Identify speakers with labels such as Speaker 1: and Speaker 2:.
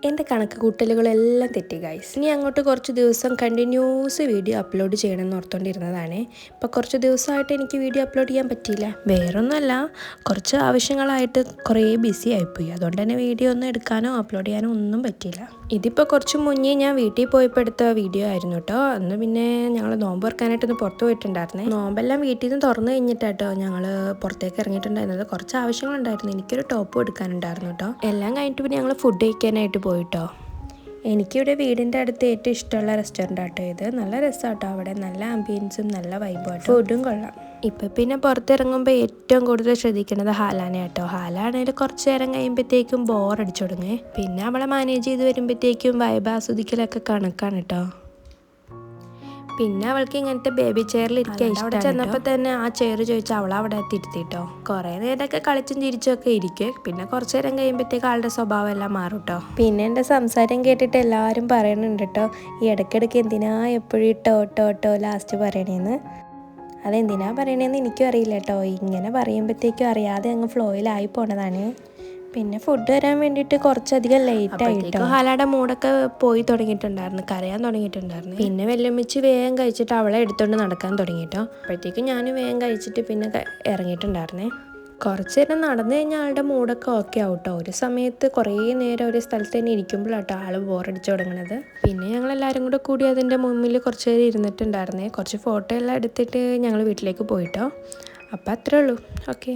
Speaker 1: എൻ്റെ കണക്ക് കൂട്ടലുകളെല്ലാം തെറ്റി ഗൈസ്. ഇനി അങ്ങോട്ട് കുറച്ച് ദിവസം കണ്ടിന്യൂസ് വീഡിയോ അപ്ലോഡ് ചെയ്യണമെന്ന് ഓർത്തുകൊണ്ടിരുന്നതാണ്. ഇപ്പോൾ കുറച്ച് ദിവസമായിട്ട് എനിക്ക് വീഡിയോ അപ്ലോഡ് ചെയ്യാൻ പറ്റിയില്ല. വേറൊന്നുമല്ല, കുറച്ച് ആവശ്യങ്ങളായിട്ട് കുറേ ബിസി ആയിപ്പോയി. അതുകൊണ്ട് തന്നെ വീഡിയോ ഒന്നും എടുക്കാനോ അപ്ലോഡ് ചെയ്യാനോ ഒന്നും പറ്റിയില്ല. ഇതിപ്പോൾ കുറച്ച് മുന്നേ ഞാൻ വീട്ടിൽ പോയപ്പോൾ എടുത്ത വീഡിയോ ആയിരുന്നു കേട്ടോ. അന്ന് പിന്നെ ഞങ്ങൾ നോമ്പ് തുറക്കാനായിട്ടൊന്ന് പുറത്ത് പോയിട്ടുണ്ടായിരുന്നേ. നോമ്പെല്ലാം വീട്ടിൽ നിന്ന് തുറന്നു കഴിഞ്ഞിട്ടാട്ടോ ഞങ്ങൾ പുറത്തേക്ക് ഇറങ്ങിയിട്ടുണ്ടായിരുന്നത്. കുറച്ച് ആവശ്യങ്ങളുണ്ടായിരുന്നു. എനിക്കൊരു ടോപ്പ് എടുക്കാനുണ്ടായിരുന്നു കേട്ടോ. എല്ലാം കഴിഞ്ഞിട്ട് പിന്നെ ഞങ്ങൾ ഫുഡ് കഴിക്കാനായിട്ട് പോയിട്ടോ. എനിക്കിവിടെ വീടിൻ്റെ അടുത്ത് ഏറ്റവും ഇഷ്ടമുള്ള റെസ്റ്റോറൻ്റ് ആട്ടോ ഇത്. നല്ല രസമാട്ടോ, അവിടെ നല്ല ആംബിയൻസും നല്ല വൈബാട്ടോ, ഫുഡും കൊള്ളാം. ഇപ്പം പിന്നെ പുറത്തിറങ്ങുമ്പോൾ ഏറ്റവും കൂടുതൽ ശ്രദ്ധിക്കുന്നത് ഹാലാനെ കേട്ടോ. ഹാലാണെങ്കിൽ കുറച്ച് നേരം കഴിയുമ്പോഴത്തേക്കും ബോറടിച്ചു തുടങ്ങി. പിന്നെ അവളെ മാനേജ് ചെയ്ത് വരുമ്പോഴത്തേക്കും വൈബ് ആസ്വദിക്കലൊക്കെ കണക്കാണ് കേട്ടോ. പിന്നെ അവൾക്ക് ഇങ്ങനത്തെ ബേബി ചെയറിൽ ഇരിക്കാൻ ഇഷ്ടമാണ്. അവിടെ ചെന്നപ്പോൾ തന്നെ ആ ചെയർ ചോദിച്ചാൽ അവളവിടെ തിരുത്തിട്ടോ. കുറേ നേരമൊക്കെ കളിച്ചും ചിരിച്ചൊക്കെ ഇരിക്കും. പിന്നെ കുറച്ച് നേരം കഴിയുമ്പോഴത്തേക്ക് ആളുടെ സ്വഭാവം എല്ലാം മാറും കേട്ടോ. പിന്നെ എൻ്റെ സംസാരം കേട്ടിട്ട് എല്ലാവരും പറയുന്നുണ്ട് കേട്ടോ, ഈ ഇടയ്ക്കിടയ്ക്ക് എന്തിനാ എപ്പോഴും ടോ ലാസ്റ്റ് പറയണേന്ന്. അതെന്തിനാ പറയണേന്ന് എനിക്കും അറിയില്ല കേട്ടോ. ഇങ്ങനെ പറയുമ്പോഴത്തേക്കും അറിയാതെ അങ്ങ് ഫ്ലോയിലായി പോണതാണ്. പിന്നെ ഫുഡ് വരാൻ വേണ്ടിയിട്ട് കുറച്ചധികം ലേറ്റ് ആയിട്ടോ. ഹാലയുടെ മൂടൊക്കെ പോയി തുടങ്ങിയിട്ടുണ്ടായിരുന്നു, കരയാൻ തുടങ്ങിയിട്ടുണ്ടായിരുന്നു. പിന്നെ വെല്ലുമ്മിച്ച് വേഗം കഴിച്ചിട്ട് അവളെ എടുത്തുകൊണ്ട് നടക്കാൻ തുടങ്ങിയിട്ടോ. അപ്പോഴത്തേക്കും ഞാൻ വേഗം കഴിച്ചിട്ട് പിന്നെ ഇറങ്ങിയിട്ടുണ്ടായിരുന്നേ. കുറച്ച് നേരം നടന്നു കഴിഞ്ഞാൽ ആളുടെ മൂടൊക്കെ ഓക്കെ ആവട്ടോ. ഒരു സമയത്ത് കുറേ നേരം ഒരു സ്ഥലത്ത് തന്നെ ഇരിക്കുമ്പോഴാട്ടോ ആൾ ബോറടിച്ചു തുടങ്ങുന്നത്. പിന്നെ ഞങ്ങളെല്ലാവരും കൂടി അതിൻ്റെ മുമ്പിൽ കുറച്ച് നേരം ഇരുന്നിട്ടുണ്ടായിരുന്നേ. കുറച്ച് ഫോട്ടോ എല്ലാം എടുത്തിട്ട് ഞങ്ങൾ വീട്ടിലേക്ക് പോയിട്ടോ. അപ്പോൾ അത്രേ ഉള്ളൂ. ഓക്കെ.